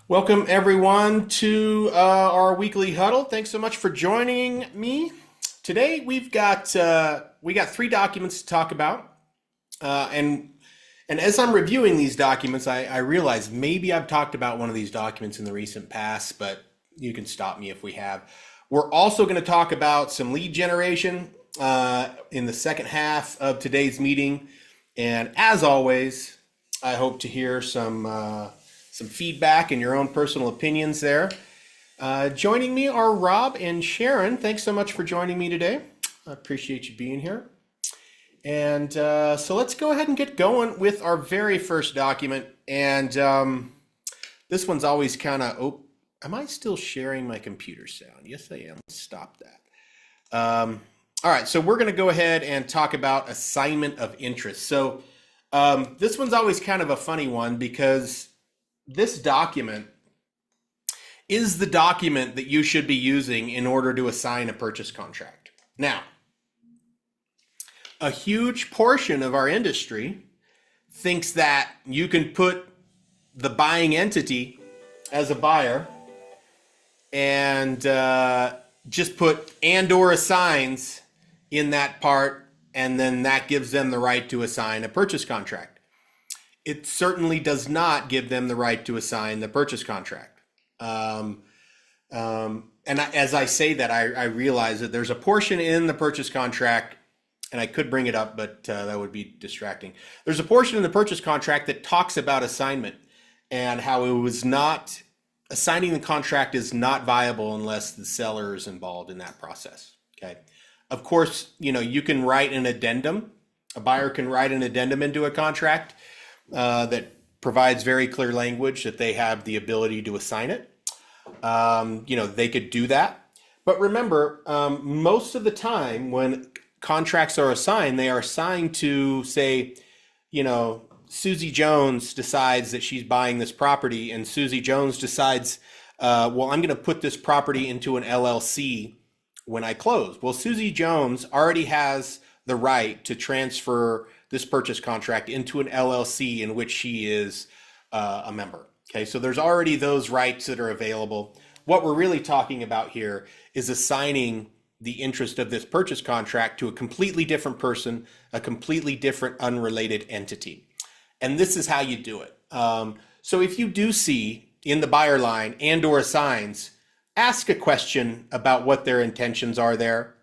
Welcome everyone to our weekly huddle. Thanks so much for joining me. Today we got three documents to talk about, and as I'm reviewing these documents, I realize maybe I've talked about one of these documents in the recent past, but you can stop me if we have. We're also going to talk about some lead generation in the second half of today's meeting, and as always, I hope to hear some feedback and your own personal opinions there. Joining me are Rob and Sharon. Thanks so much for joining me today. I appreciate you being here. And so let's go ahead and get going with our very first document. And this one's always kind of, oh, am I still sharing my computer sound? Yes, I am. Let's stop that. All right, so we're going to go ahead and talk about assignment of interest. So this one's always kind of a funny one because this document is the document that you should be using in order to assign a purchase contract. Now, a huge portion of our industry thinks that you can put the buying entity as a buyer and just put and/or assigns in that part, and then that gives them the right to assign a purchase contract. It certainly does not give them the right to assign the purchase contract. As I say that, I realize that there's a portion in the purchase contract, and I could bring it up, but that would be distracting. There's a portion in the purchase contract that talks about assignment and how it was not, assigning the contract is not viable unless the seller is involved in that process. Okay. Of course, you can write an addendum. A buyer can write an addendum into a contract that provides very clear language that they have the ability to assign it. They could do that. But remember, most of the time when contracts are assigned, they are assigned to, say, Susie Jones decides that she's buying this property, and Susie Jones decides, well, I'm going to put this property into an LLC when I close. Well, Susie Jones already has the right to transfer this purchase contract into an LLC in which she is a member. Okay, so there's already those rights that are available. What we're really talking about here is assigning the interest of this purchase contract to a completely different person, a completely different unrelated entity. And this is how you do it. So if you do see in the buyer line and/or assigns, ask a question about what their intentions are there.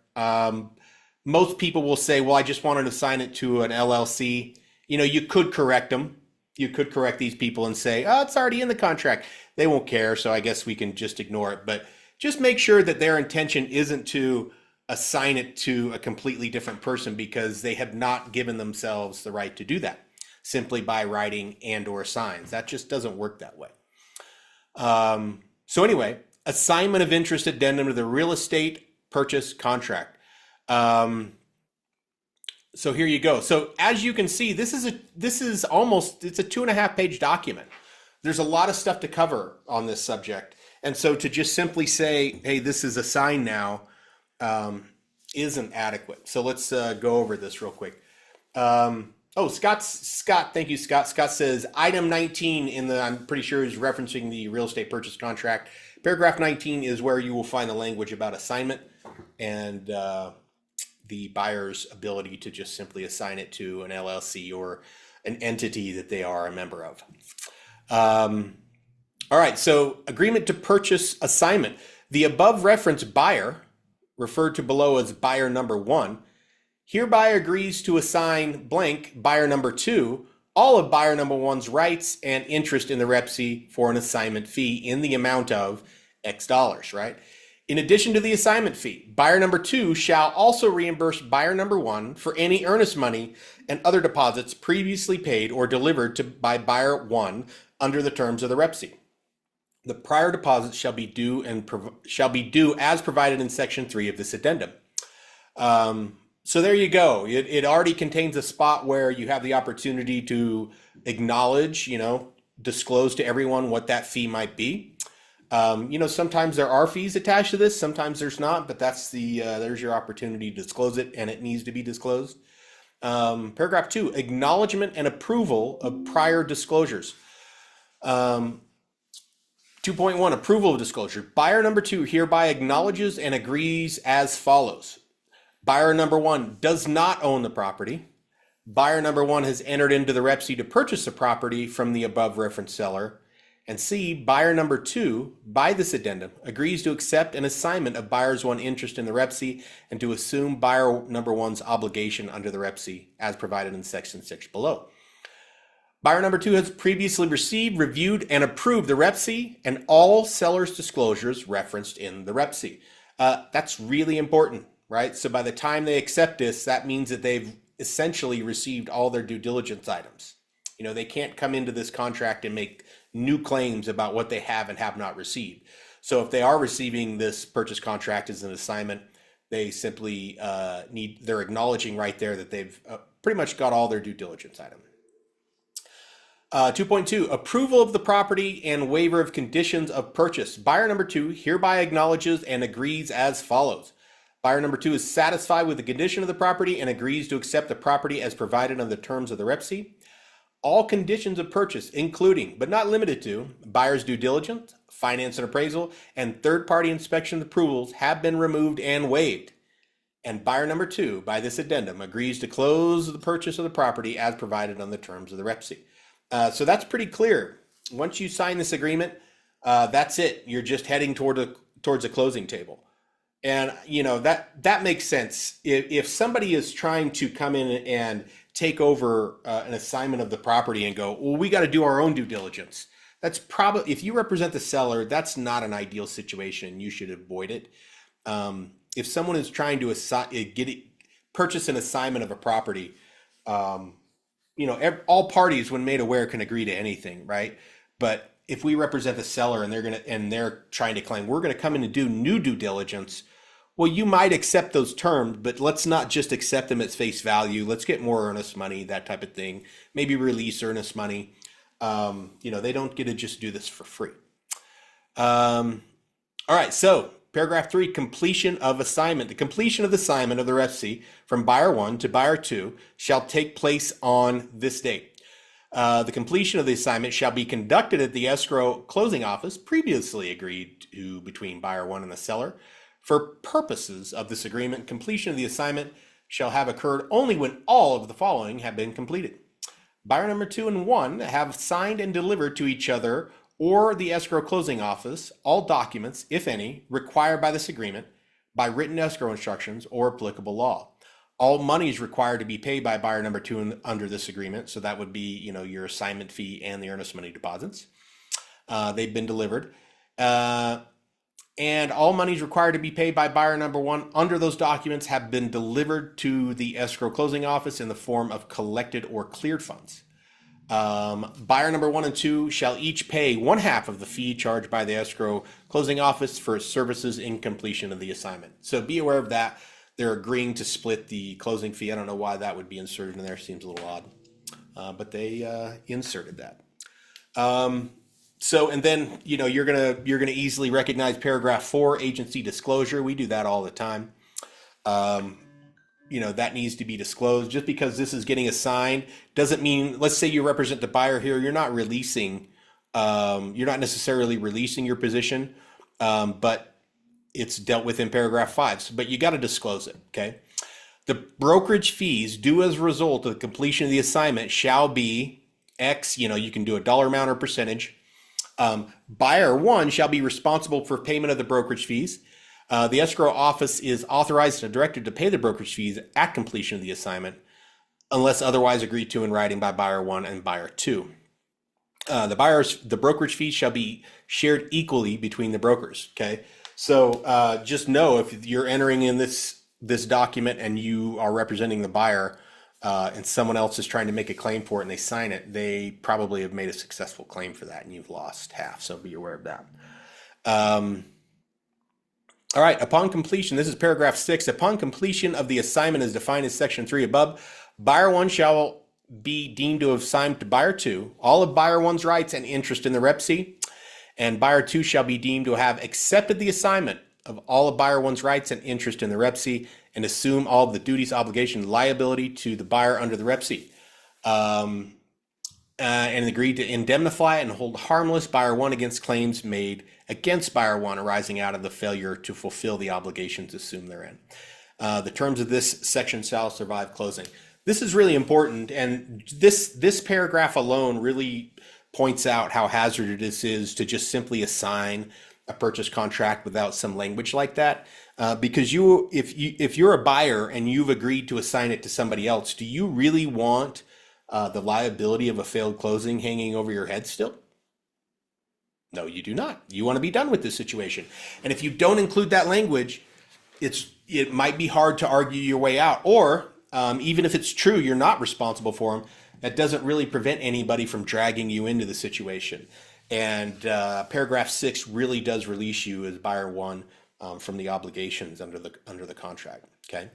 Most people will say, well, I just wanted to assign it to an LLC. You could correct them. You could correct these people and say, oh, it's already in the contract. They won't care, so I guess we can just ignore it. But just make sure that their intention isn't to assign it to a completely different person, because they have not given themselves the right to do that simply by writing and/or assigns. That just doesn't work that way. So anyway, assignment of interest addendum to the real estate purchase contract. So here you go. So as you can see, it's a 2.5 page document. There's a lot of stuff to cover on this subject. And so to just simply say, hey, this is assigned now, isn't adequate. So let's go over this real quick. Scott, thank you, Scott. Scott says item 19 I'm pretty sure is referencing the real estate purchase contract. Paragraph 19 is where you will find the language about assignment and the buyer's ability to just simply assign it to an LLC or an entity that they are a member of. All right, so agreement to purchase assignment. The above referenced buyer, referred to below as buyer number 1, hereby agrees to assign blank buyer number 2 all of buyer number 1's rights and interest in the REPC for an assignment fee in the amount of X dollars, right? In addition to the assignment fee, buyer number 2 shall also reimburse buyer number 1 for any earnest money and other deposits previously paid or delivered by buyer 1 under the terms of the REPC. The prior deposits shall be due as provided in section 3 of this addendum. So there you go. It already contains a spot where you have the opportunity to acknowledge, disclose to everyone what that fee might be. Sometimes there are fees attached to this, sometimes there's not, but that's there's your opportunity to disclose it, and it needs to be disclosed. Paragraph 2, acknowledgement and approval of prior disclosures. 2.1, approval of disclosure. Buyer number 2 hereby acknowledges and agrees as follows. Buyer number 1 does not own the property. Buyer number 1 has entered into the REPC to purchase the property from the above referenced seller. And C, buyer number 2, by this addendum, agrees to accept an assignment of buyer's 1 interest in the REPC and to assume buyer number 1's obligation under the REPC as provided in section 6 below. Buyer number 2 has previously received, reviewed, and approved the REPC and all seller's disclosures referenced in the REPC. That's really important, right? So by the time they accept this, that means that they've essentially received all their due diligence items. You know, they can't come into this contract and make new claims about what they have and have not received. So if they are receiving this purchase contract as an assignment, they simply they're acknowledging right there that they've pretty much got all their due diligence items. 2.2, approval of the property and waiver of conditions of purchase. Buyer number 2 hereby acknowledges and agrees as follows. Buyer number 2 is satisfied with the condition of the property and agrees to accept the property as provided under the terms of the REPC. All conditions of purchase, including, but not limited to, buyer's due diligence, finance and appraisal, and third-party inspection approvals have been removed and waived. And buyer number 2, by this addendum, agrees to close the purchase of the property as provided on the terms of the REPC. So that's pretty clear. Once you sign this agreement, that's it. You're just heading towards a closing table. And you know that makes sense. If somebody is trying to come in and take over an assignment of the property and go, well, we got to do our own due diligence. That's probably, if you represent the seller, that's not an ideal situation. You should avoid it. If someone is trying to purchase an assignment of a property, you know, all parties, when made aware, can agree to anything, right? But if we represent the seller and they're trying to claim we're going to come in and do new due diligence, well, you might accept those terms, but let's not just accept them at face value. Let's get more earnest money, that type of thing. Maybe release earnest money. You know, they don't get to just do this for free. All right, so paragraph 3, completion of assignment. The completion of the assignment of the REPC from buyer 1 to buyer 2 shall take place on this date. The completion of the assignment shall be conducted at the escrow closing office previously agreed to between buyer 1 and the seller. For purposes of this agreement, completion of the assignment shall have occurred only when all of the following have been completed. Buyer number 2 and 1 have signed and delivered to each other or the escrow closing office all documents, if any, required by this agreement by written escrow instructions or applicable law. All money is required to be paid by buyer number 2 under this agreement. So that would be, you know, your assignment fee and the earnest money deposits. They've been delivered. And all monies required to be paid by buyer number 1 under those documents have been delivered to the escrow closing office in the form of collected or cleared funds. Buyer number 1 and 2 shall each pay 1/2 of the fee charged by the escrow closing office for services in completion of the assignment. So be aware of that. They're agreeing to split the closing fee. I don't know why that would be inserted in there. Seems a little odd, but they inserted that. So, and then, you know, you're gonna easily recognize paragraph 4, agency disclosure. We do that all the time. You know, that needs to be disclosed. Just because this is getting assigned doesn't mean, let's say you represent the buyer here, you're not necessarily releasing your position, but it's dealt with in paragraph 5. But you got to disclose it, okay? The brokerage fees due as a result of the completion of the assignment shall be X, you know, you can do a dollar amount or percentage. Buyer 1 shall be responsible for payment of the brokerage fees. The escrow office is authorized and directed to pay the brokerage fees at completion of the assignment, unless otherwise agreed to in writing by buyer 1 and buyer 2. The brokerage fees shall be shared equally between the brokers. Okay, so just know if you're entering in this document and you are representing the buyer, and someone else is trying to make a claim for it and they sign it, they probably have made a successful claim for that and you've lost half. So be aware of that. All right, upon completion, this is paragraph 6. Upon completion of the assignment as defined in section 3 above, buyer 1 shall be deemed to have signed to buyer 2 all of buyer 1's rights and interest in the REPC, and buyer 2 shall be deemed to have accepted the assignment of all of buyer 1's rights and interest in the REPC and assume all of the duties, obligation, liability to the buyer under the REPC. and agreed to indemnify and hold harmless buyer one against claims made against buyer one arising out of the failure to fulfill the obligations assumed therein. The terms of this section shall survive closing. This is really important, and this paragraph alone really points out how hazardous it is to just simply assign a purchase contract without some language like that. Because if you're a buyer and you've agreed to assign it to somebody else, do you really want the liability of a failed closing hanging over your head still? No, you do not. You want to be done with this situation. And if you don't include that language, it might be hard to argue your way out. Or even if it's true, you're not responsible for them. That doesn't really prevent anybody from dragging you into the situation. And paragraph 6 really does release you as buyer one from the obligations under the contract. Okay.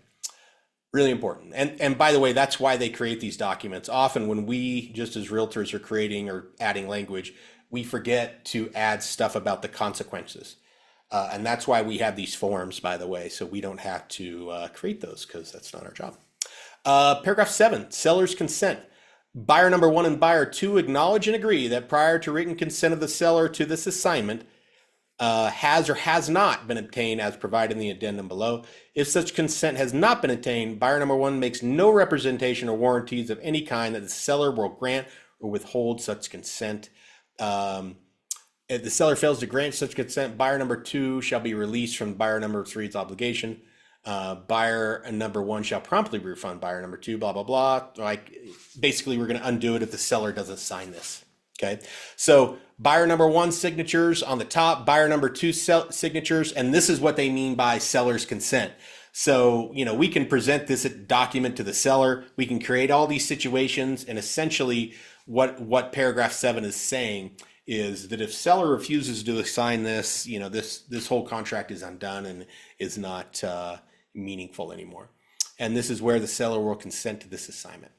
Really important. And by the way, that's why they create these documents. Often when we, just as realtors, are creating or adding language, we forget to add stuff about the consequences. And that's why we have these forms, by the way, so we don't have to create those, because that's not our job. Paragraph 7, seller's consent. Buyer number 1 and buyer 2 acknowledge and agree that prior to written consent of the seller to this assignment, has or has not been obtained as provided in the addendum below. If such consent has not been obtained, buyer number 1 makes no representation or warranties of any kind that the seller will grant or withhold such consent. If the seller fails to grant such consent, buyer number 2 shall be released from buyer number 3's obligation. Buyer number 1 shall promptly refund buyer number 2, blah, blah, blah. Like, basically, we're going to undo it if the seller doesn't sign this. Okay, so buyer number 1 signatures on the top, buyer number 2 signatures, and this is what they mean by seller's consent. So, we can present this document to the seller. We can create all these situations, and essentially what paragraph 7 is saying is that if seller refuses to sign this, this whole contract is undone and is not meaningful anymore. And this is where the seller will consent to this assignment.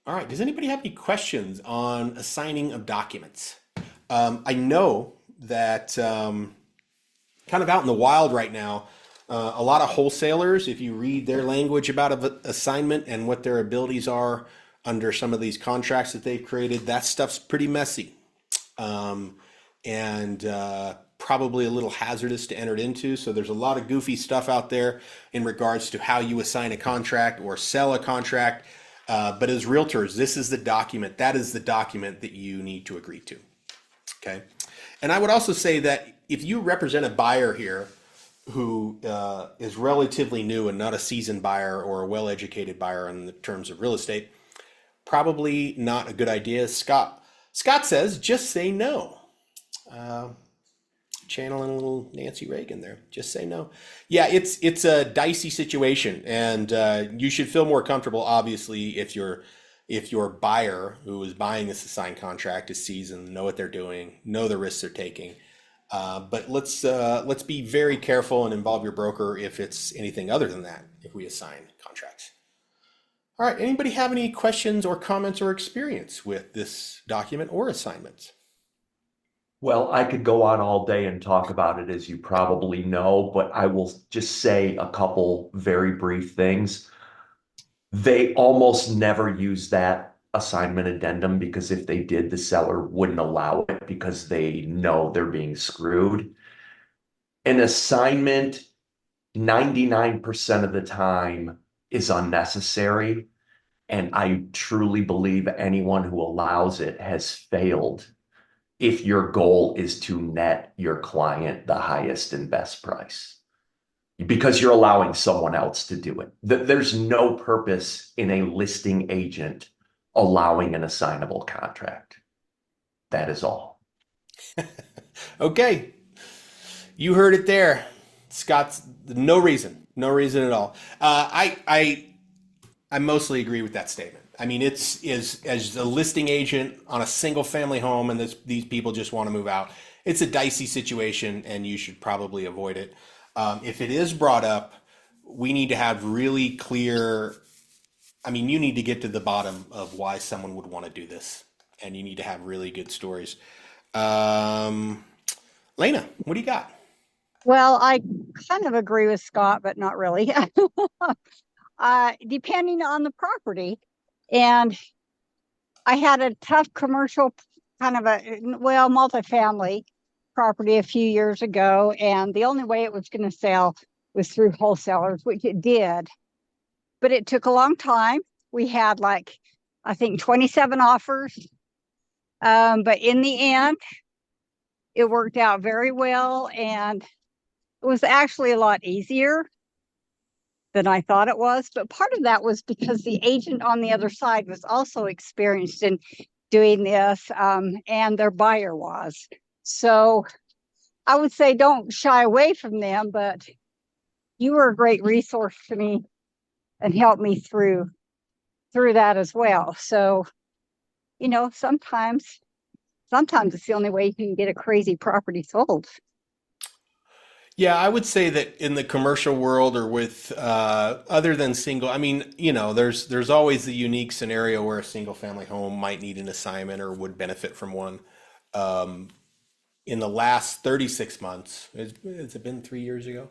All right, does anybody have any questions on assigning of documents? I know that kind of out in the wild right now, a lot of wholesalers, if you read their language about assignment and what their abilities are under some of these contracts that they've created, that stuff's pretty messy and probably a little hazardous to enter into. So there's a lot of goofy stuff out there in regards to how you assign a contract or sell a contract. But as realtors, this is the document. That is the document that you need to agree to. Okay. And I would also say that if you represent a buyer here who is relatively new and not a seasoned buyer or a well-educated buyer in the terms of real estate, probably not a good idea. Scott says, just say no. Channeling a little Nancy Reagan there. Just say no. Yeah, it's a dicey situation, and you should feel more comfortable, obviously, if your buyer who is buying this assigned contract is seasoned, know what they're doing, know the risks they're taking. But let's be very careful and involve your broker if it's anything other than that, if we assign contracts. All right, anybody have any questions or comments or experience with this document or assignments? Well, I could go on all day and talk about it, as you probably know, but I will just say a couple very brief things. They almost never use that assignment addendum, because if they did, the seller wouldn't allow it because they know they're being screwed. An assignment 99% of the time is unnecessary, and I truly believe anyone who allows it has failed if your goal is to net your client the highest and best price, because you're allowing someone else to do it. There's no purpose in a listing agent allowing an assignable contract. That is all. Okay, you heard it there. Scott's no reason at all. I mostly agree with that statement. I mean, it's as a listing agent on a single family home, and these people just want to move out. It's a dicey situation, and you should probably avoid it. If it is brought up, we need to have really clear. I mean, you need to get to the bottom of why someone would want to do this, and you need to have really good stories. Lena, what do you got? Well, I kind of agree with Scott, but not really. Depending on the property. And I had a tough commercial kind of multifamily property a few years ago, and the only way it was going to sell was through wholesalers, which it did. But it took a long time. We had I think 27 offers. But in the end, it worked out very well, and it was actually a lot easier than I thought it was. But part of that was because the agent on the other side was also experienced in doing this, and their buyer was. So I would say don't shy away from them, but you were a great resource to me and helped me through that as well. So, sometimes it's the only way you can get a crazy property sold. Yeah, I would say that in the commercial world or with other than single, I mean, there's always the unique scenario where a single family home might need an assignment or would benefit from one. Um, in the last 36 months, has it been 3 years ago?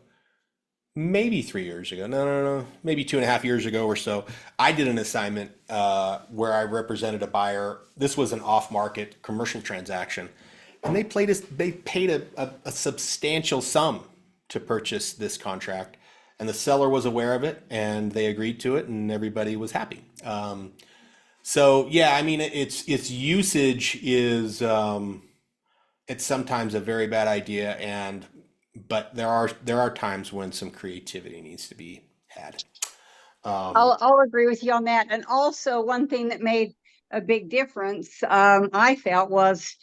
Maybe 3 years ago. No. Maybe 2.5 years ago or so. I did an assignment where I represented a buyer. This was an off-market commercial transaction, and they paid a substantial sum to purchase this contract, and the seller was aware of it, and they agreed to it, and everybody was happy. So yeah, I mean, its usage is it's sometimes a very bad idea, but there are times when some creativity needs to be had. I'll agree with you on that. And also, one thing that made a big difference, I felt, was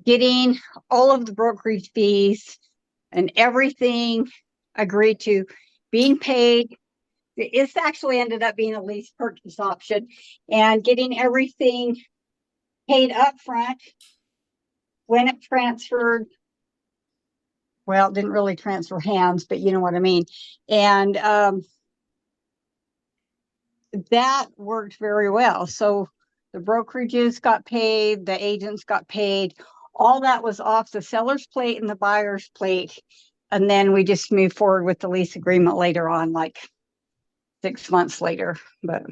getting all of the brokerage fees and everything agreed to, being paid. It's actually ended up being a lease purchase option, and getting everything paid up front when it transferred. Well, it didn't really transfer hands, but you know what I mean. And that worked very well. So the brokerages got paid, the agents got paid. All that was off the seller's plate and the buyer's plate. And then we just moved forward with the lease agreement later on, like 6 months later. But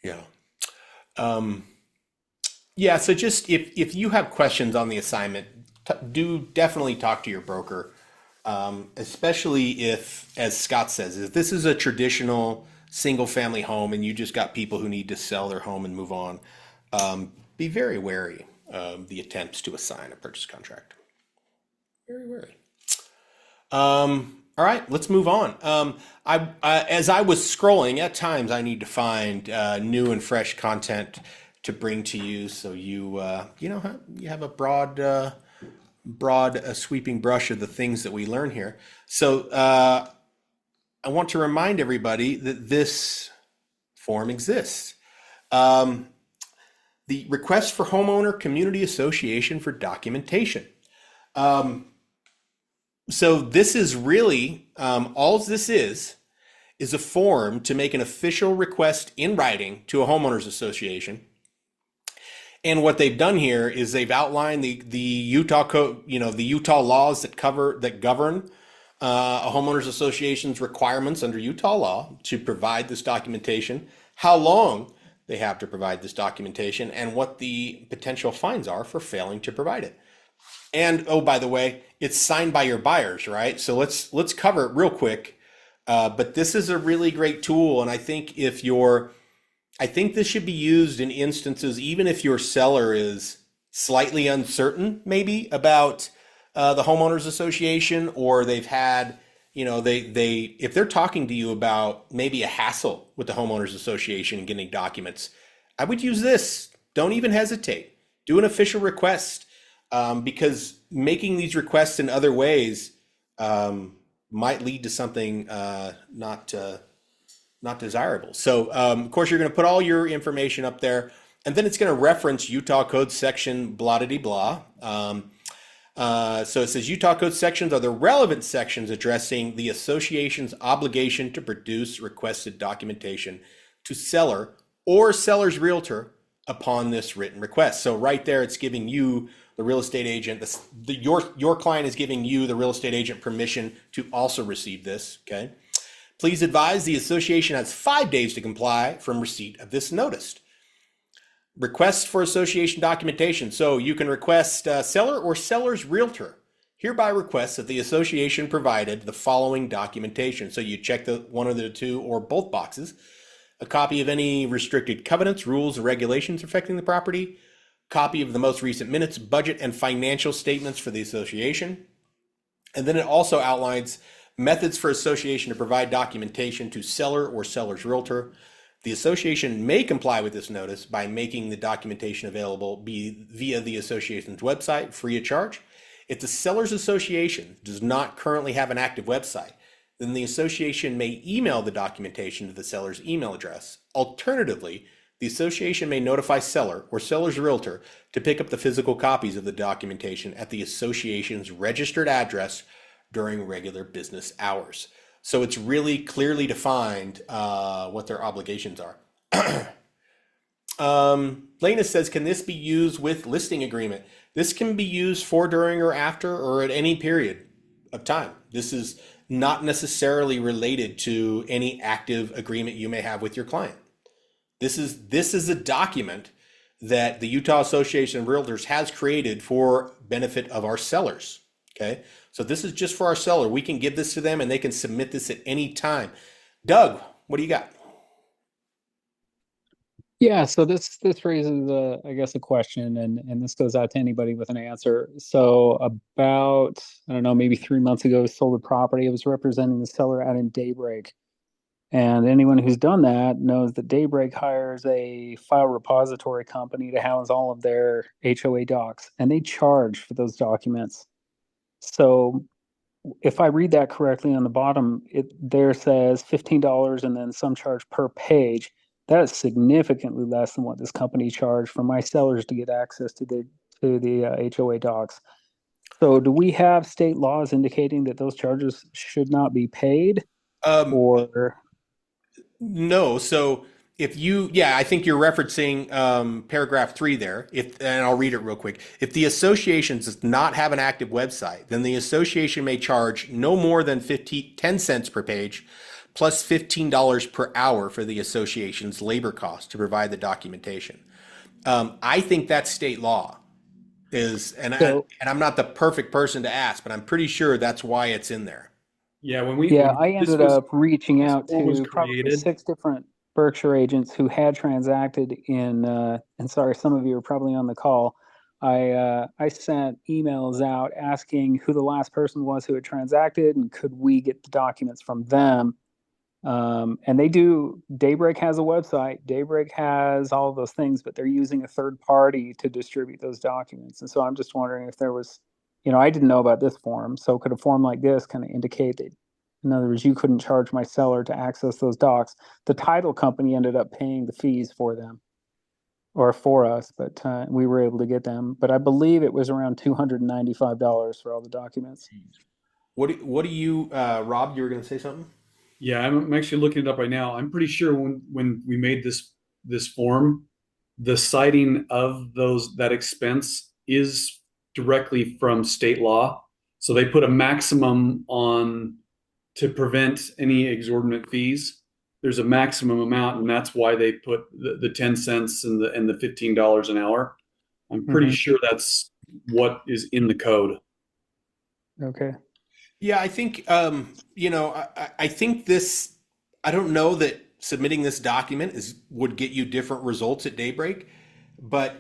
Yeah. Um, yeah. So just if you have questions on the assignment, do definitely talk to your broker, especially if, as Scott says, if this is a traditional single family home and you just got people who need to sell their home and move on. Be very wary of the attempts to assign a purchase contract. Very wary. All right, let's move on. As I was scrolling, at times I need to find new and fresh content to bring to you, so you have a broad sweeping brush of the things that we learn here. So I want to remind everybody that this form exists. The request for homeowner community association for documentation. So this is really, all this is a form to make an official request in writing to a homeowners association. And what they've done here is they've outlined the Utah code, the Utah laws that govern a homeowners association's requirements under Utah law to provide this documentation, how long they have to provide this documentation, and what the potential fines are for failing to provide it. And oh, by the way, it's signed by your buyers, right? So let's cover it real quick. But this is a really great tool, and I think this should be used in instances, even if your seller is slightly uncertain, maybe about the homeowners association, or they've had, if they're talking to you about maybe a hassle with the homeowners association and getting documents, I would use this. Don't even hesitate. Do an official request. Because making these requests in other ways might lead to something not desirable. So, of course, you're going to put all your information up there, and then it's going to reference Utah Code section blah de blah. So it says Utah Code sections are the relevant sections addressing the association's obligation to produce requested documentation to seller or seller's realtor upon this written request. So right there, it's giving you, the real estate agent, your client is giving you, the real estate agent, permission to also receive this. Okay. Please advise the association has 5 days to comply from receipt of this notice. Request for association documentation. So you can request seller or seller's realtor hereby requests that the association provided the following documentation. So you check the one of the two or both boxes. A copy of any restricted covenants, rules, or regulations affecting the property. Copy of the most recent minutes, budget, and financial statements for the association. And then it also outlines methods for association to provide documentation to seller or seller's realtor. The association may comply with this notice by making the documentation available via the association's website free of charge. If the seller's association does not currently have an active website, then the association may email the documentation to the seller's email address. Alternatively, the association may notify seller or seller's realtor to pick up the physical copies of the documentation at the association's registered address during regular business hours. So it's really clearly defined what their obligations are. Lena says, can this be used with listing agreement? This can be used for, during, or after, or at any period of time. This is not necessarily related to any active agreement you may have with your client. This is a document that the Utah Association of Realtors has created for benefit of our sellers. Okay, so this is just for our seller. We can give this to them and they can submit this at any time. Doug, what do you got? Yeah, so this raises I guess a question, and this goes out to anybody with an answer. So about, I don't know, maybe 3 months ago, sold a property. I was representing the seller out in Daybreak. And anyone who's done that knows that Daybreak hires a file repository company to house all of their HOA docs, and they charge for those documents. So if I read that correctly on the bottom, it there says $15 and then some charge per page. That is significantly less than what this company charged for my sellers to get access to the HOA docs. So do we have state laws indicating that those charges should not be paid? Or No. So if you, yeah, I think you're referencing paragraph 3 there. And I'll read it real quick. If the association does not have an active website, then the association may charge no more than 10 cents per page plus $15 per hour for the association's labor cost to provide the documentation. I think that's state law. And I'm not the perfect person to ask, but I'm pretty sure that's why it's in there. Yeah, I ended up reaching out to probably created. 6 different Berkshire agents who had transacted in, and sorry, some of you are probably on the call. I sent emails out asking who the last person was who had transacted and could we get the documents from them. And they do. Daybreak has a website. Daybreak has all of those things, but they're using a third party to distribute those documents. And so I'm just wondering if there was, I didn't know about this form. So could a form like this kind of indicate that, in other words, you couldn't charge my seller to access those docs? The title company ended up paying the fees for them or for us, but we were able to get them. But I believe it was around $295 for all the documents. What do you, Rob, you were going to say something? Yeah, I'm actually looking it up right now. I'm pretty sure when we made this form, the citing of that expense is directly from state law. So they put a maximum on to prevent any exorbitant fees. There's a maximum amount, and that's why they put the 10 cents and the $15 an hour. I'm pretty sure that's what is in the code. Okay. Yeah, I think, I think this, I don't know that submitting this document would get you different results at Daybreak, but,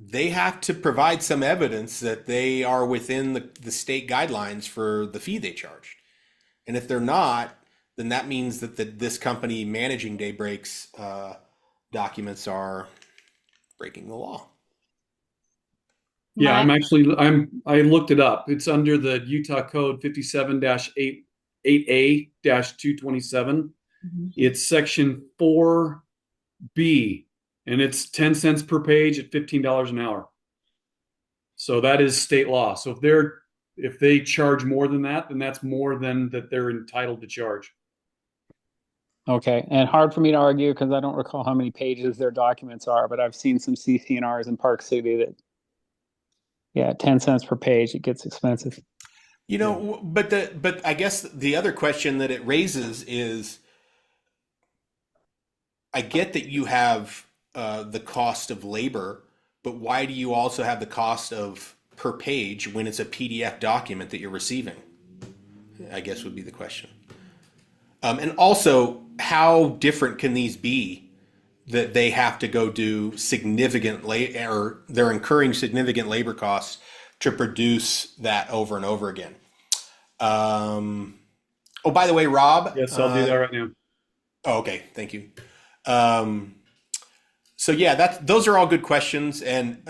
they have to provide some evidence that they are within the state guidelines for the fee they charged. And if they're not, then that means that this company managing Daybreak's documents are breaking the law. Yeah, I looked it up. It's under the Utah Code 57-8A-227. It's section 4B, and it's 10 cents per page at $15 an hour. So that is state law. So if they charge more than that, then that's more than that they're entitled to charge. Okay, and hard for me to argue because I don't recall how many pages their documents are, but I've seen some CC&Rs in Park City that, 10 cents per page, it gets expensive. But I guess the other question that it raises is, I get that you have the cost of labor, but why do you also have the cost of per page when it's a PDF document that you're receiving? I guess would be the question. And also, how different can these be that they have to go do significant or they're incurring significant labor costs to produce that over and over again? Oh, by the way, Rob. Yes, I'll do that right now. Oh, okay. Thank you. So yeah, those are all good questions, and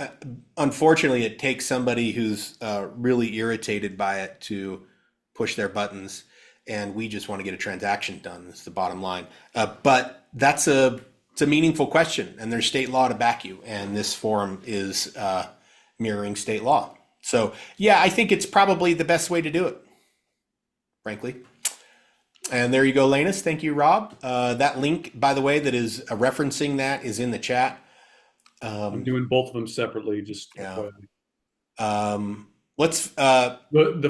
unfortunately, it takes somebody who's really irritated by it to push their buttons, and we just want to get a transaction done. That's the bottom line. But it's a meaningful question, and there's state law to back you, and this form is mirroring state law. So yeah, I think it's probably the best way to do it, frankly. And there you go, Lanus. Thank you, Rob. That link, by the way, that is referencing that is in the chat. I'm doing both of them separately. Just yeah. the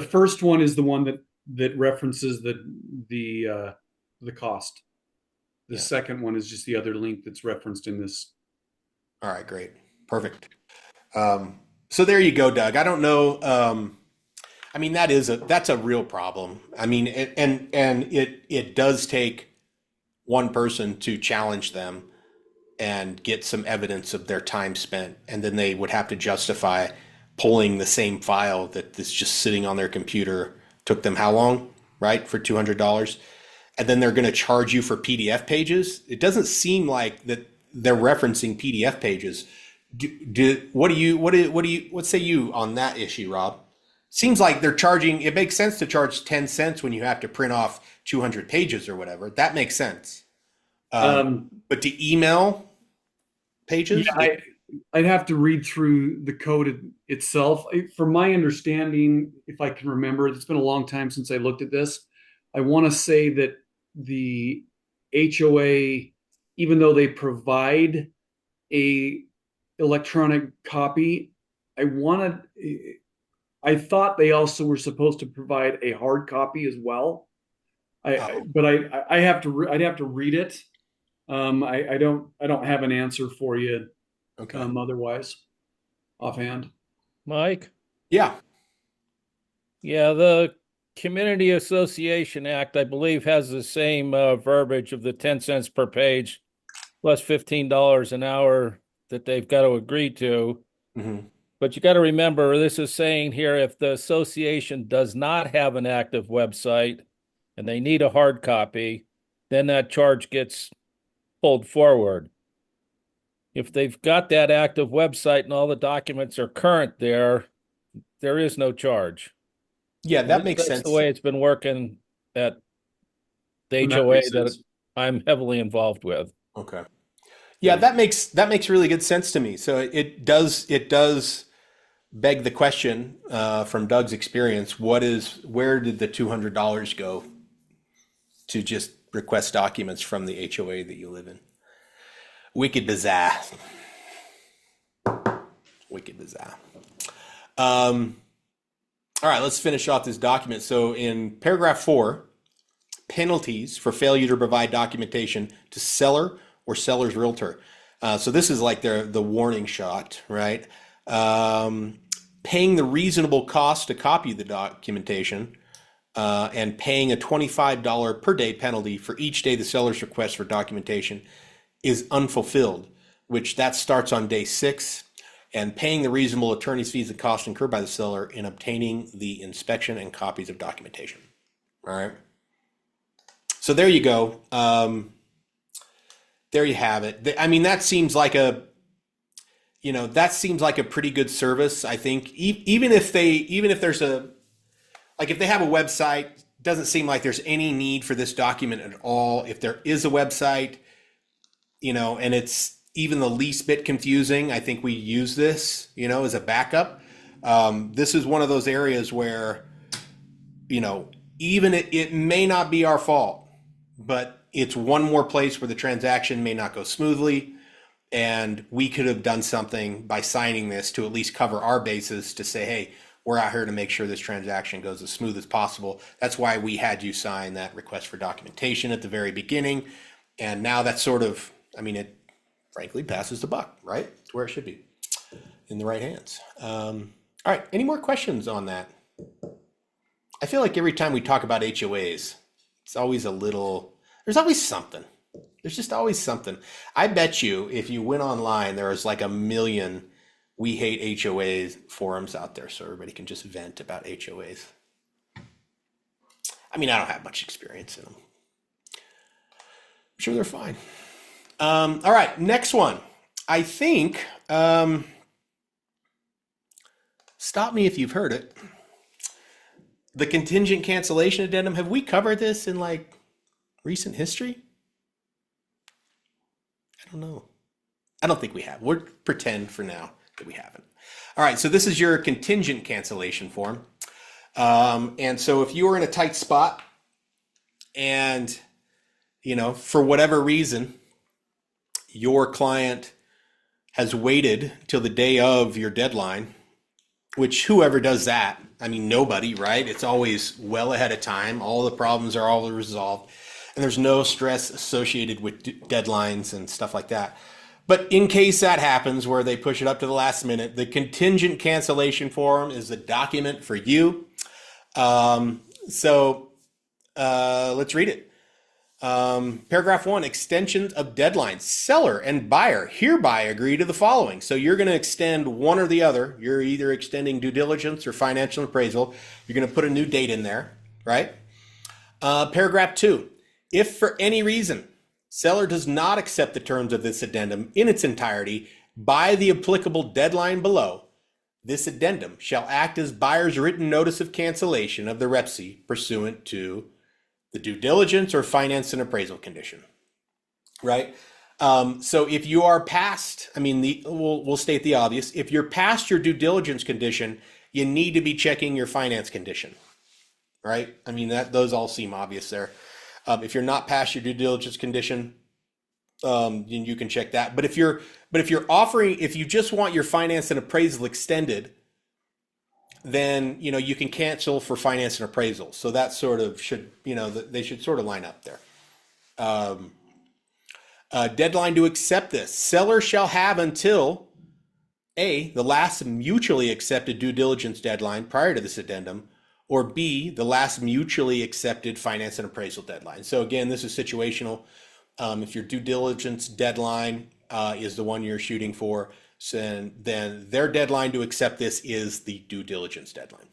first one is the one that references the cost. The second one is just the other link that's referenced in this. All right, great, perfect. So there you go, Doug. I don't know. I mean, that's a real problem. I mean, it does take one person to challenge them and get some evidence of their time spent, and then they would have to justify pulling the same file that is just sitting on their computer took them how long, right? For $200, and then they're going to charge you for PDF pages. It doesn't seem like that they're referencing PDF pages. What say you on that issue, Rob? Seems like they're charging, it makes sense to charge 10 cents when you have to print off 200 pages or whatever. That makes sense. But to email pages? Yeah, I'd have to read through the code itself. From my understanding, if I can remember, it's been a long time since I looked at this. I want to say that the HOA, even though they provide a electronic copy, I thought they also were supposed to provide a hard copy as well. But I'd have to read it. I don't have an answer for you. Okay. Otherwise, offhand. Mike? Yeah. Yeah, the Community Association Act, I believe, has the same verbiage of the 10 cents per page plus $15 an hour that they've got to agree to. Mm-hmm. But you got to remember, this is saying here, if the association does not have an active website and they need a hard copy, then that charge gets pulled forward. If they've got that active website and all the documents are current there is no charge. Yeah, that makes sense. That's the way it's been working at the That HOA makes that sense. I'm heavily involved with. Okay. Yeah, that makes really good sense to me. So it does beg the question from Doug's experience: where did the $200 go to just request documents from the HOA that you live in? Wicked bizarre. Wicked bizarre. All right, let's finish off this document. So in paragraph 4, penalties for failure to provide documentation to seller or seller's realtor. So this is like the warning shot, right? Paying the reasonable cost to copy the documentation and paying a $25 per day penalty for each day the seller's request for documentation is unfulfilled, which that starts on day 6, and paying the reasonable attorney's fees and costs incurred by the seller in obtaining the inspection and copies of documentation. All right. So there you go. There you have it. I mean, that seems like a pretty good service. I think even if there's if they have a website, doesn't seem like there's any need for this document at all. If there is a website, and it's even the least bit confusing, I think we use this, as a backup. This is one of those areas where, even it may not be our fault, but it's one more place where the transaction may not go smoothly. And we could have done something by signing this to at least cover our bases to say, hey, we're out here to make sure this transaction goes as smooth as possible. That's why we had you sign that request for documentation at the very beginning. And now that's sort of, frankly passes the buck, right? It's where it should be, in the right hands. All right, any more questions on that? I feel like every time we talk about HOAs, it's always there's always something. There's just always something. I bet you if you went online, there was like a million "We Hate HOAs" forums out there, so everybody can just vent about HOAs. I mean, I don't have much experience in them. I'm sure they're fine. All right, next one. I think, stop me if you've heard it. The contingent cancellation addendum. Have we covered this in like recent history? I don't know. I don't think we have. We'll pretend for now that we haven't. All right, so this is your contingent cancellation form. And so if you were in a tight spot and, for whatever reason, your client has waited till the day of your deadline, which whoever does that, I mean, nobody, right? It's always well ahead of time. All the problems are all resolved and there's no stress associated with deadlines and stuff like that. But in case that happens where they push it up to the last minute, the contingent cancellation form is the document for you. So let's read it. Paragraph 1, extensions of deadlines. Seller and buyer hereby agree to the following. So you're going to extend one or the other. You're either extending due diligence or financial appraisal. You're going to put a new date in there, right? Paragraph 2, if for any reason seller does not accept the terms of this addendum in its entirety by the applicable deadline below, this addendum shall act as buyer's written notice of cancellation of the REPSI pursuant to the due diligence or finance and appraisal condition, right? So if you are past, we'll state the obvious. If you're past your due diligence condition, you need to be checking your finance condition, right? I mean, those all seem obvious there. If you're not past your due diligence condition, you can check that. But if you just want your finance and appraisal extended, then you can cancel for finance and appraisal. So that sort of should, they should sort of line up there. Deadline to accept this. Seller shall have until A, the last mutually accepted due diligence deadline prior to this addendum, or B, the last mutually accepted finance and appraisal deadline. So again, this is situational. If your due diligence deadline is the one you're shooting for, so then their deadline to accept this is the due diligence deadline.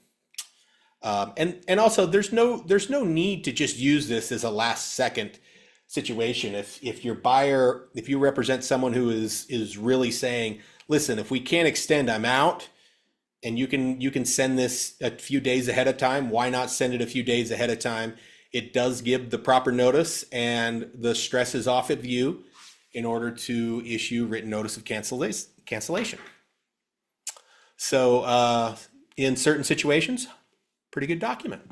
And also there's no need to just use this as a last second situation. If your buyer, if you represent someone who is really saying, listen, if we can't extend, I'm out, and you can send this a few days ahead of time, why not send it a few days ahead of time? It does give the proper notice and the stress is off of you in order to issue written notice of cancellation. So in certain situations, pretty good document.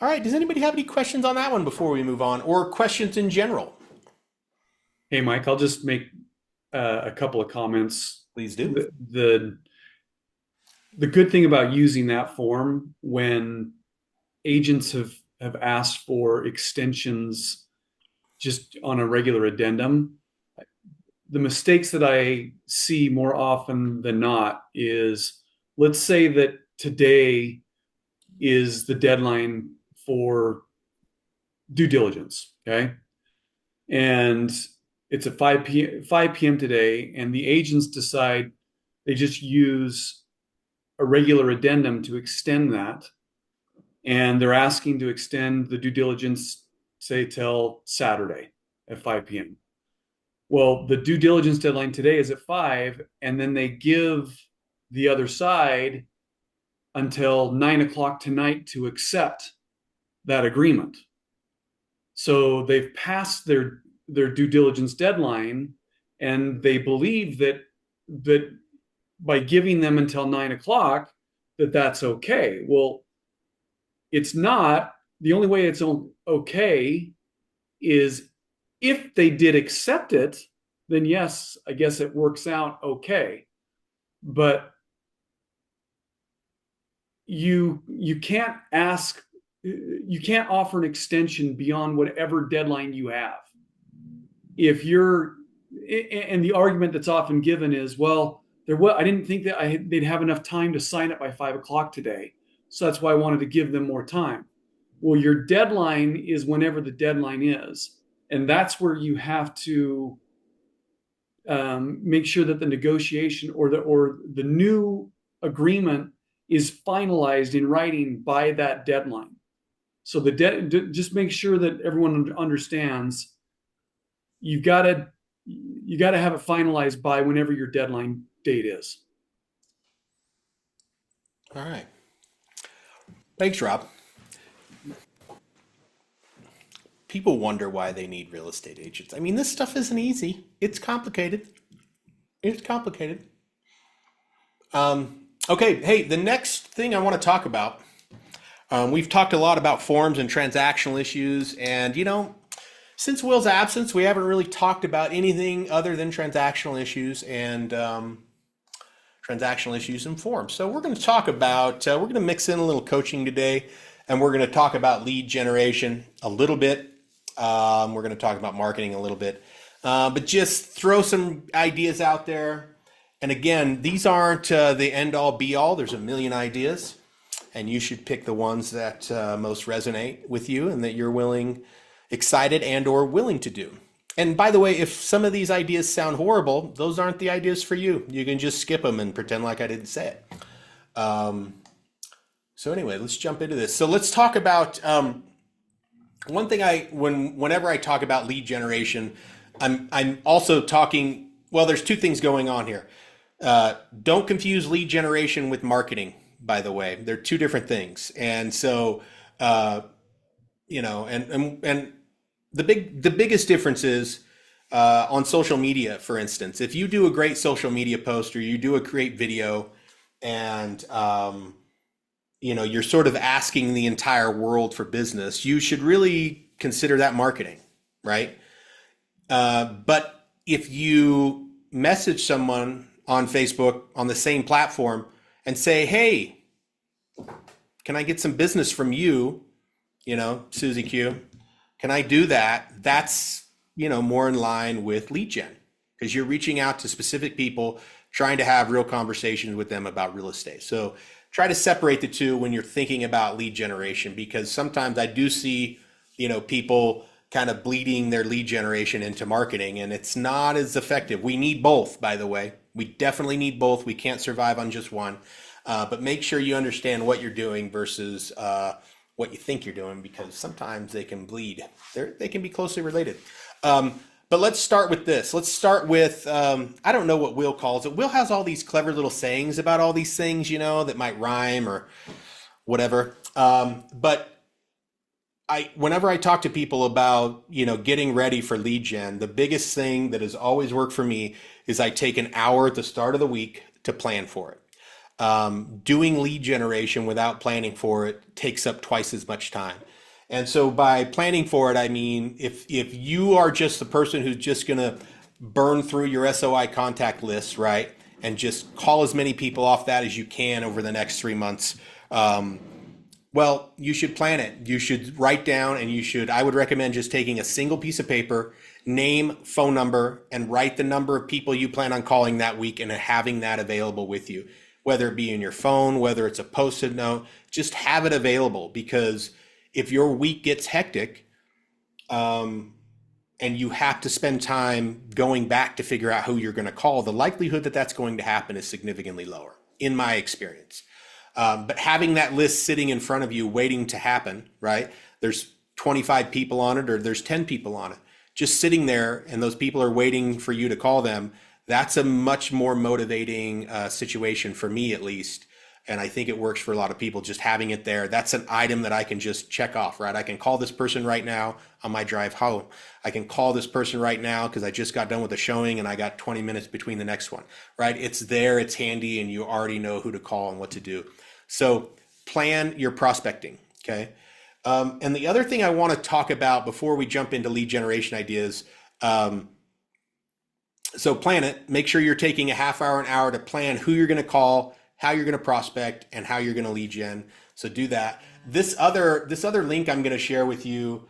All right, does anybody have any questions on that one before we move on, or questions in general? Hey, Mike, I'll just make a couple of comments. Please do. The good thing about using that form when agents have asked for extensions just on a regular addendum, the mistakes that I see more often than not is, let's say that today is the deadline for due diligence, okay? And it's at 5 p.m. today, and the agents decide they just use a regular addendum to extend that. And they're asking to extend the due diligence, say, till Saturday at 5 p.m. Well, the due diligence deadline today is at 5, and then they give the other side until 9 o'clock tonight to accept that agreement. So they've passed their due diligence deadline, and they believe that by giving them until 9 o'clock, that's okay. Well, it's not. The only way it's okay is if they did accept it, then yes, I guess it works out okay. But you can't offer an extension beyond whatever deadline you have. If you're and the argument that's often given is, well, I didn't think that they'd have enough time to sign up by 5 o'clock today, so that's why I wanted to give them more time. Well, your deadline is whenever the deadline is, and that's where you have to make sure that the negotiation or the new agreement is finalized in writing by that deadline. So just make sure that everyone understands you got to have it finalized by whenever your deadline date is. All right. Thanks, Rob. People wonder why they need real estate agents. I mean, this stuff isn't easy. It's complicated. It's complicated. Okay. Hey, the next thing I want to talk about, we've talked a lot about forms and transactional issues, and since Will's absence, we haven't really talked about anything other than transactional issues and forms. So we're going to talk about, we're going to mix in a little coaching today, and we're going to talk about lead generation a little bit. We're going to talk about marketing a little bit, but just throw some ideas out there. And again, these aren't the end all be all. There's a million ideas, and you should pick the ones that most resonate with you and that you're excited and or willing to do. And by the way, if some of these ideas sound horrible, those aren't the ideas for you. You can just skip them and pretend like I didn't say it. So anyway, let's jump into this. So let's talk about one thing. Whenever I talk about lead generation, I'm also talking. Well, there's two things going on here. Don't confuse lead generation with marketing. By the way, they're two different things. And so, and the biggest difference is on social media, for instance. If you do a great social media post or you do a great video, and you're sort of asking the entire world for business, you should really consider that marketing, right? But if you message someone on Facebook on the same platform and say, hey, can I get some business from you, Susie Q? Can I do that? That's, more in line with lead gen, because you're reaching out to specific people, trying to have real conversations with them about real estate. So try to separate the two when you're thinking about lead generation, because sometimes I do see, people kind of bleeding their lead generation into marketing, and it's not as effective. We need both, by the way. We definitely need both. We can't survive on just one. But make sure you understand what you're doing versus what you think you're doing, because sometimes they can bleed. They can be closely related. But let's start with this. Let's start with, I don't know what Will calls it. Will has all these clever little sayings about all these things, that might rhyme or whatever. But whenever I talk to people about, getting ready for lead gen, the biggest thing that has always worked for me is I take an hour at the start of the week to plan for it. Doing lead generation without planning for it takes up twice as much time. And so by planning for it, I mean, if you are just the person who's just going to burn through your SOI contact list, right, and just call as many people off that as you can over the next 3 months, well, you should plan it. You should write down, and I would recommend just taking a single piece of paper, name, phone number, and write the number of people you plan on calling that week and having that available with you, whether it be in your phone, whether it's a Post-it note, just have it available, because if your week gets hectic, and you have to spend time going back to figure out who you're going to call, the likelihood that that's going to happen is significantly lower, in my experience. But having that list sitting in front of you waiting to happen, right? There's 25 people on it, or there's 10 people on it, just sitting there, and those people are waiting for you to call them. That's a much more motivating situation for me, at least. And I think it works for a lot of people, just having it there. That's an item that I can just check off, right? I can call this person right now on my drive home. I can call this person right now because I just got done with a showing and I got 20 minutes between the next one, right? It's there, it's handy, and you already know who to call and what to do. So plan your prospecting, okay? And the other thing I want to talk about before we jump into lead generation ideas, so plan it. Make sure you're taking a half hour, an hour to plan who you're going to call, how you're going to prospect, and how you're going to lead gen. So do that. This other link I'm going to share with you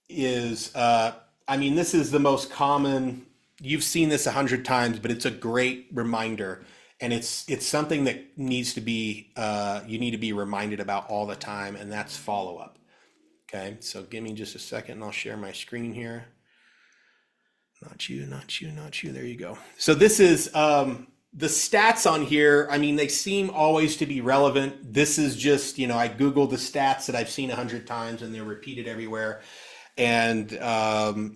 is I mean, this is the most common, you've seen this 100 times, but it's a great reminder. And it's something that needs to be, you need to be reminded about all the time, and that's follow up. Okay, so give me just a second and I'll share my screen here. Not you, not you, not you. There you go. So this is the stats on here. I mean, they seem always to be relevant. This is just, you know, I Googled the stats that I've seen 100 times and they're repeated everywhere. And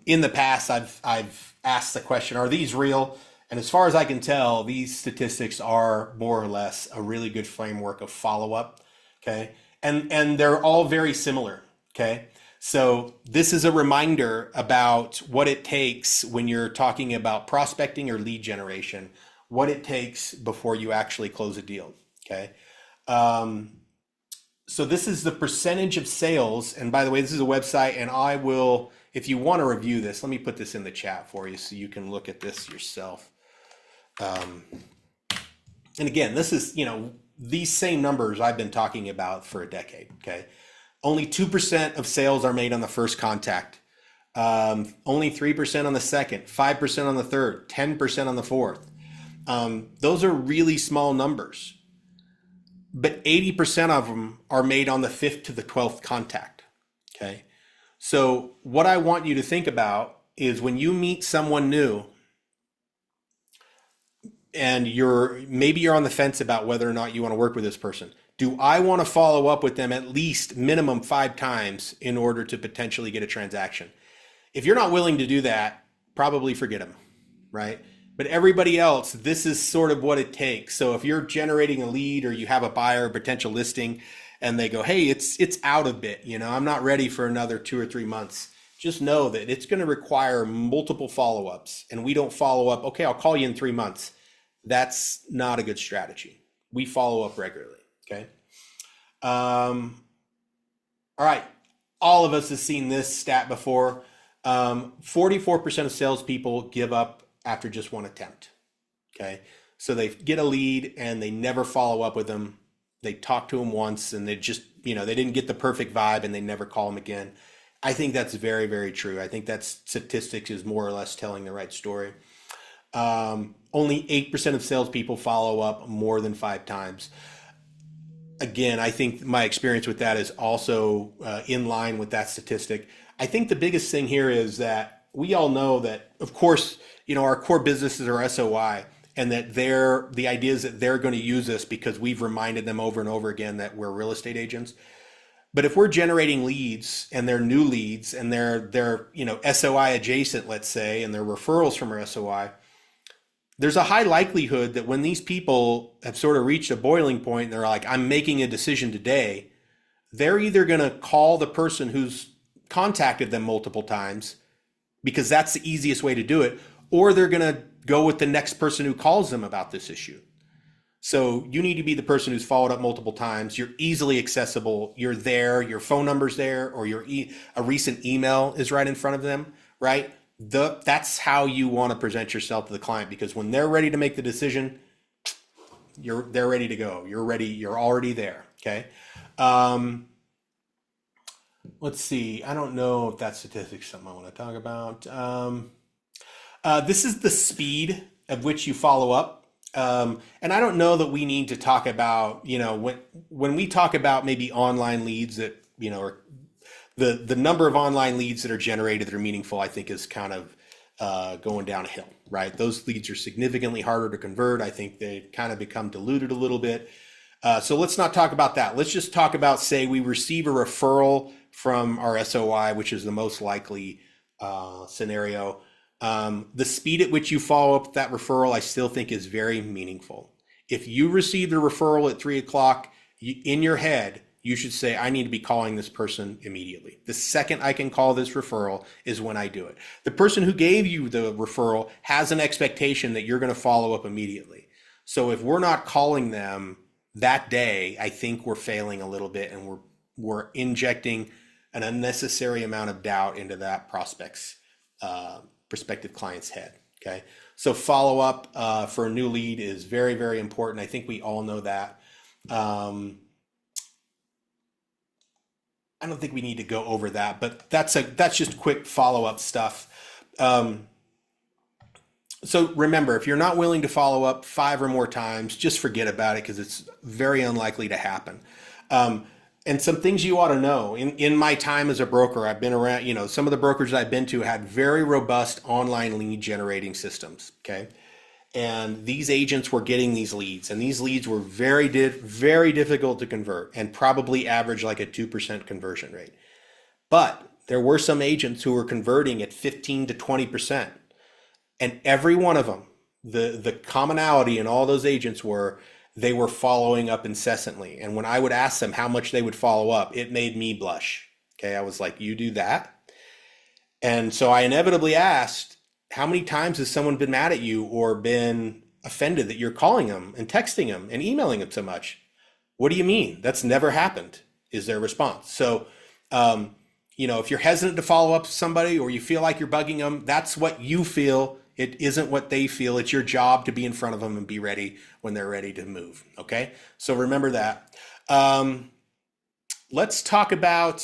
in the past, I've asked the question, are these real? And as far as I can tell, these statistics are more or less a really good framework of follow-up. Okay. And they're all very similar. Okay. So this is a reminder about what it takes when you're talking about prospecting or lead generation, what it takes before you actually close a deal. Okay. So this is the percentage of sales. And by the way, this is a website, and I will, if you want to review this, let me put this in the chat for you so you can look at this yourself. And again, this is, you know, these same numbers I've been talking about for a decade. Okay. Only 2% of sales are made on the first contact. Only 3% on the second, 5% on the third, 10% on the fourth. Those are really small numbers, but 80% of them are made on the 5th to the 12th contact. Okay. So what I want you to think about is when you meet someone new and maybe you're on the fence about whether or not you want to work with this person. Do I want to follow up with them at least minimum 5 times in order to potentially get a transaction? If you're not willing to do that, probably forget them, right? But everybody else, this is sort of what it takes. So if you're generating a lead or you have a buyer or potential listing and they go, hey, it's out a bit, you know, I'm not ready for another 2 or 3 months. Just know that it's going to require multiple follow-ups, and we don't follow up. Okay, I'll call you in 3 months. That's not a good strategy. We follow up regularly. Okay. All right. All of us have seen this stat before. 44% of salespeople give up after just one attempt. Okay. So they get a lead and they never follow up with them. They talk to them once and they just, you know, they didn't get the perfect vibe and they never call them again. I think that's very, very true. I think that statistics is more or less telling the right story. Only 8% of salespeople follow up more than 5 times. Again, I think my experience with that is also in line with that statistic. I think the biggest thing here is that we all know that, of course, you know, our core businesses are SOI, and that the idea is that they're going to use us because we've reminded them over and over again that we're real estate agents. But if we're generating leads and they're new leads and they're you know, SOI adjacent, let's say, and they're referrals from our SOI, there's a high likelihood that when these people have sort of reached a boiling point and they're like, I'm making a decision today, they're either going to call the person who's contacted them multiple times because that's the easiest way to do it, or they're going to go with the next person who calls them about this issue. So you need to be the person who's followed up multiple times. You're easily accessible. You're there. Your phone number's there, or a recent email is right in front of them, right? That's how you want to present yourself to the client, because when they're ready to make the decision, they're ready to go. You're ready. You're already there. Okay. Let's see. I don't know if that statistic's something I want to talk about. This is the speed at which you follow up. And I don't know that we need to talk about, you know, when we talk about maybe online leads that, you know, or the number of online leads that are generated that are meaningful, I think is kind of going down a hill, right? Those leads are significantly harder to convert. I think they kind of become diluted a little bit. So let's not talk about that. Let's just talk about, say, we receive a referral from our SOI, which is the most likely scenario. The speed at which you follow up that referral, I still think is very meaningful. If you receive the referral at 3 o'clock, in your head, you should say, I need to be calling this person immediately. The second I can call this referral is when I do it. The person who gave you the referral has an expectation that you're going to follow up immediately. So if we're not calling them that day, I think we're failing a little bit, and we're injecting an unnecessary amount of doubt into that prospective client's head. Okay. So follow up for a new lead is very, very important. I think we all know that. I don't think we need to go over that, but that's just quick follow-up stuff. So remember, if you're not willing to follow up 5 or more times, just forget about it because it's very unlikely to happen. And some things you ought to know. In my time as a broker, I've been around, some of the brokers I've been to had very robust online lead generating systems. Okay. And these agents were getting these leads, and these leads were very difficult to convert and probably average like a 2% conversion rate. But there were some agents who were converting at 15 to 20%. And every one of them, the commonality in all those agents were they were following up incessantly. And when I would ask them how much they would follow up, it made me blush. Okay, I was like, you do that? And so I inevitably asked, how many times has someone been mad at you or been offended that you're calling them and texting them and emailing them so much? What do you mean? That's never happened, is their response. So, if you're hesitant to follow up with somebody or you feel like you're bugging them, that's what you feel. It isn't what they feel. It's your job to be in front of them and be ready when they're ready to move. Okay. So remember that. Let's talk about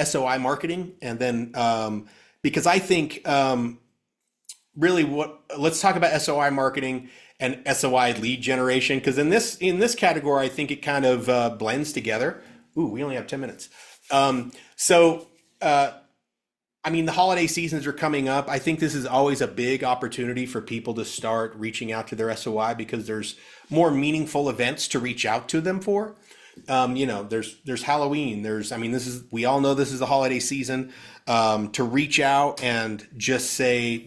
SOI marketing, and then because I think let's talk about SOI marketing and SOI lead generation, because in this category, I think it kind of blends together. Ooh, we only have 10 minutes. The holiday seasons are coming up. I think this is always a big opportunity for people to start reaching out to their SOI because there's more meaningful events to reach out to them for. There's Halloween. We all know this is the holiday season. To reach out and just say,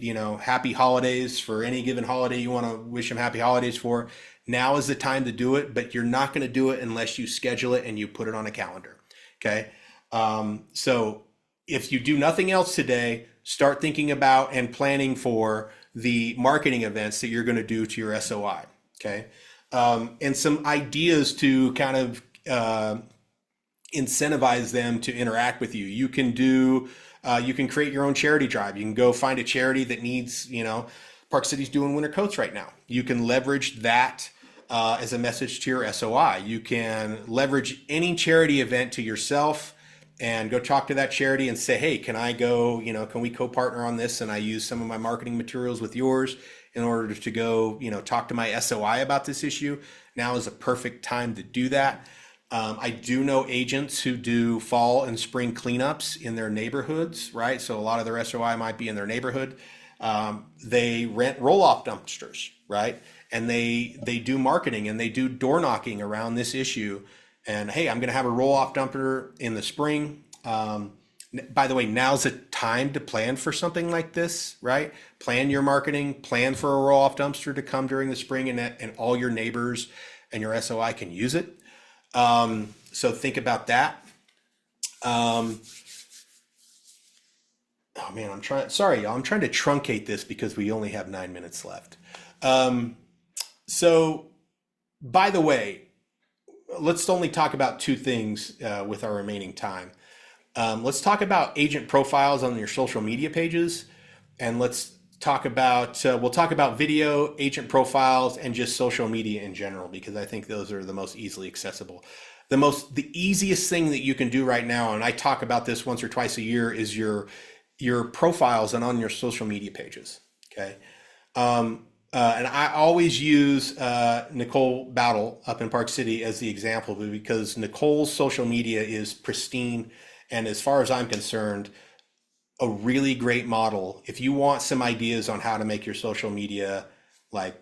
happy holidays for any given holiday you want to wish them happy holidays for. Now is the time to do it, but you're not going to do it unless you schedule it and you put it on a calendar. Okay. So if you do nothing else today, start thinking about and planning for the marketing events that you're going to do to your SOI. Okay. And some ideas to kind of incentivize them to interact with you. You can create your own charity drive. You can go find a charity that needs, Park City's doing winter coats right now. You can leverage that as a message to your SOI. You can leverage any charity event to yourself and go talk to that charity and say, hey, can I go, can we co-partner on this? And I use some of my marketing materials with yours in order to go, talk to my SOI about this issue. Now is a perfect time to do that. I do know agents who do fall and spring cleanups in their neighborhoods, right? So a lot of their SOI might be in their neighborhood. They rent roll-off dumpsters, right? And they do marketing and they do door knocking around this issue. And hey, I'm going to have a roll-off dumpster in the spring. By the way, now's the time to plan for something like this, right? Plan your marketing, plan for a roll-off dumpster to come during the spring, and all your neighbors and your SOI can use it. So think about that. Oh man, I'm trying to truncate this because we only have 9 minutes left. So by the way, let's only talk about 2 things with our remaining time. Let's talk about agent profiles on your social media pages, and let's talk about we'll talk about video, agent profiles, and just social media in general, because I think those are the most easily accessible. The easiest thing that you can do right now, and I talk about this once or twice a year, is your profiles and on your social media pages. Okay. And I always use Nicole Battle up in Park City as the example, because Nicole's social media is pristine. And as far as I'm concerned, a really great model. If you want some ideas on how to make your social media like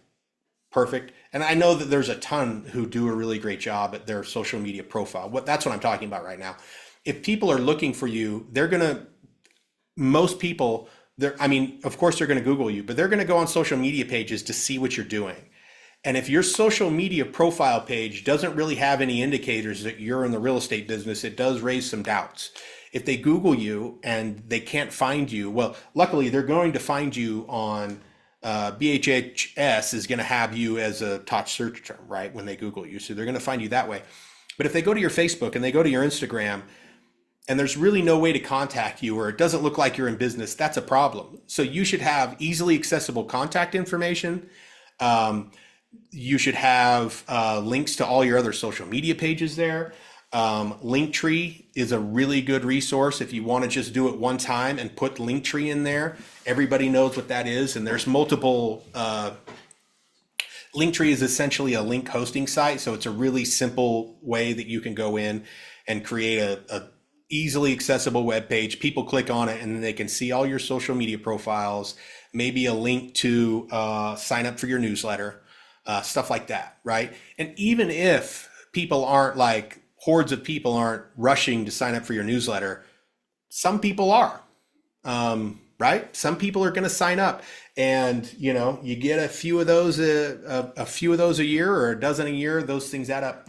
perfect. And I know that there's a ton who do a really great job at their social media profile. That's what I'm talking about right now. If people are looking for you, most people, of course they're going to Google you, but they're going to go on social media pages to see what you're doing. And if your social media profile page doesn't really have any indicators that you're in the real estate business, it does raise some doubts. If they Google you and they can't find you, well, luckily they're going to find you on BHHS is going to have you as a top search term, right? When they Google you. So they're going to find you that way. But if they go to your Facebook and they go to your Instagram and there's really no way to contact you, or it doesn't look like you're in business, that's a problem. So you should have easily accessible contact information. You should have links to all your other social media pages there. Linktree is a really good resource if you want to just do it one time and put Linktree in there. Everybody knows what that is, and there's multiple. Linktree is essentially a link hosting site, so it's a really simple way that you can go in and create a easily accessible web page. People click on it, and then they can see all your social media profiles, maybe a link to sign up for your newsletter, stuff like that, right? And even if people aren't like hordes of people aren't rushing to sign up for your newsletter, some people are, right? Some people are going to sign up, and you know, you get a few of those a year or a dozen a year. Those things add up.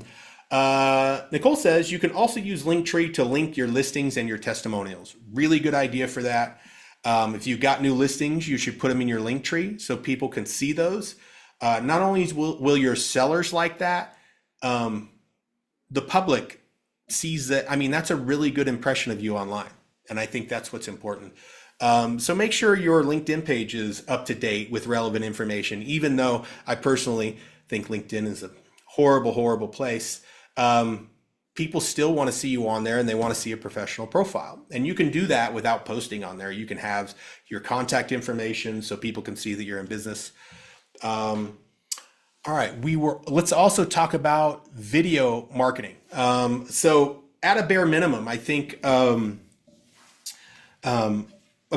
Nicole says you can also use Linktree to link your listings and your testimonials. Really good idea for that. If you've got new listings, you should put them in your Linktree so people can see those. Not only will your sellers like that, the public sees that. I mean, that's a really good impression of you online, and I think that's what's important. So make sure your LinkedIn page is up to date with relevant information, even though I personally think LinkedIn is a horrible, horrible place. People still want to see you on there, and they want to see a professional profile. And you can do that without posting on there. You can have your contact information so people can see that you're in business. All right, let's also talk about video marketing. So at a bare minimum, I think, of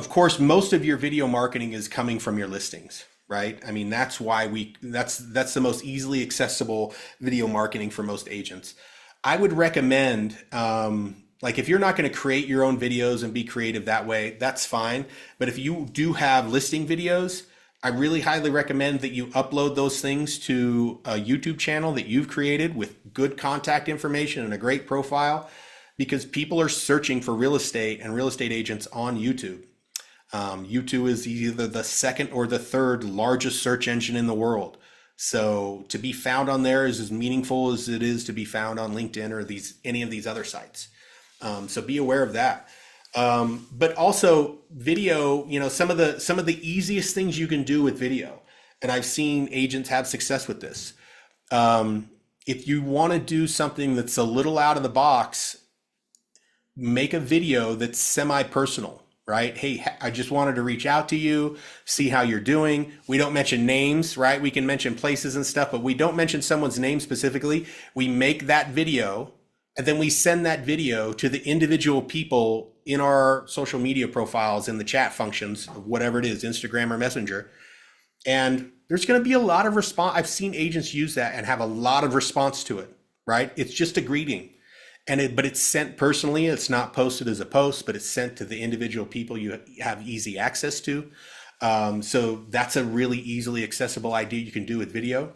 course, most of your video marketing is coming from your listings, right? I mean, that's why that's the most easily accessible video marketing for most agents. I would recommend, like if you're not going to create your own videos and be creative that way, that's fine. But if you do have listing videos, I really highly recommend that you upload those things to a YouTube channel that you've created with good contact information and a great profile, because people are searching for real estate and real estate agents on YouTube. YouTube is either the second or the third largest search engine in the world. So to be found on there is as meaningful as it is to be found on LinkedIn or any of these other sites. So be aware of that. But also video, you know, some of the easiest things you can do with video, and I've seen agents have success with this. If you want to do something that's a little out of the box, make a video that's semi-personal, right? Hey, I just wanted to reach out to you, see how you're doing. We don't mention names, right? We can mention places and stuff, but we don't mention someone's name specifically. We make that video, and then we send that video to the individual people in our social media profiles, in the chat functions, whatever it is, Instagram or Messenger. And there's going to be a lot of response. I've seen agents use that and have a lot of response to it, right? It's just a greeting. But it's sent personally. It's not posted as a post, but it's sent to the individual people you have easy access to. So that's a really easily accessible idea you can do with video.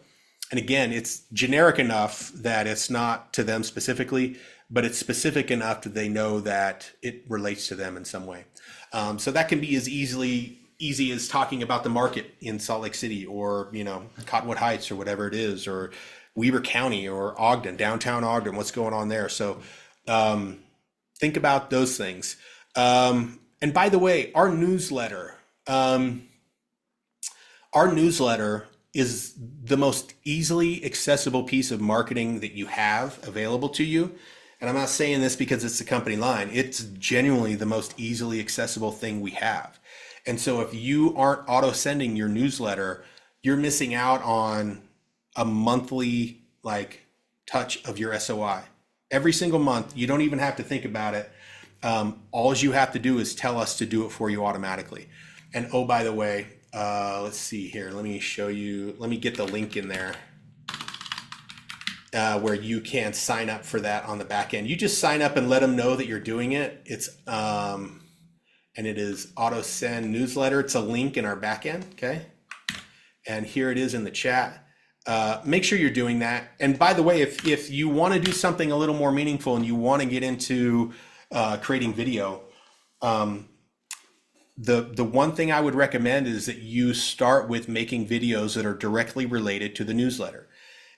And again, it's generic enough that it's not to them specifically, but it's specific enough that they know that it relates to them in some way. So that can be as easy as talking about the market in Salt Lake City, or, you know, Cottonwood Heights, or whatever it is, or Weber County, or Ogden, downtown Ogden, what's going on there. So think about those things. And by the way, our newsletter is the most easily accessible piece of marketing that you have available to you. And I'm not saying this because it's the company line. It's genuinely the most easily accessible thing we have. And so if you aren't auto sending your newsletter, you're missing out on a monthly touch of your SOI. Every single month, you don't even have to think about it. All you have to do is tell us to do it for you automatically. And oh, by the way, let's see here. Let me show you. Let me get the link in there where you can sign up for that on the back end. You just sign up and let them know that you're doing it. It's and it is auto send newsletter. It's a link in our back end. Okay. And here it is in the chat. Make sure you're doing that. And by the way, if you want to do something a little more meaningful and you want to get into creating video, the one thing I would recommend is that you start with making videos that are directly related to the newsletter.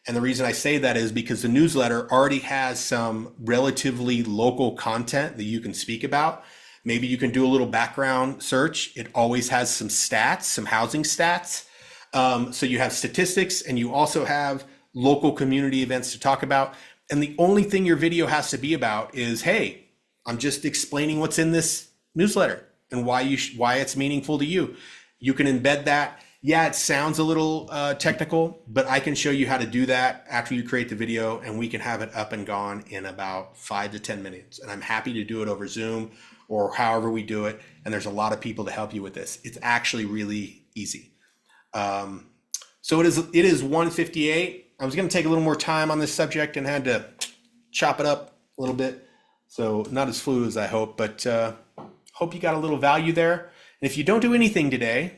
And the reason I say that is because the newsletter already has some relatively local content that you can speak about. Maybe you can do a little background search. It always has some stats, some housing stats. So you have statistics and you also have local community events to talk about. And the only thing your video has to be about is, hey, I'm just explaining what's in this newsletter and why it's meaningful to you. You can embed that. Yeah, it sounds a little technical, but I can show you how to do that after you create the video, and we can have it up and gone in about 5 to 10 minutes. And I'm happy to do it over Zoom or however we do it. And there's a lot of people to help you with this. It's actually really easy. So it is 1:58. I was going to take a little more time on this subject and had to chop it up a little bit. So not as fluid as I hope, but hope you got a little value there. And if you don't do anything today,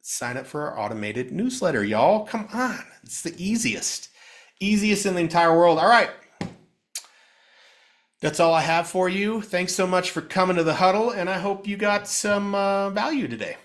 sign up for our automated newsletter, y'all. Come on. It's the easiest in the entire world. All right. That's all I have for you. Thanks so much for coming to the Huddle, and I hope you got some value today.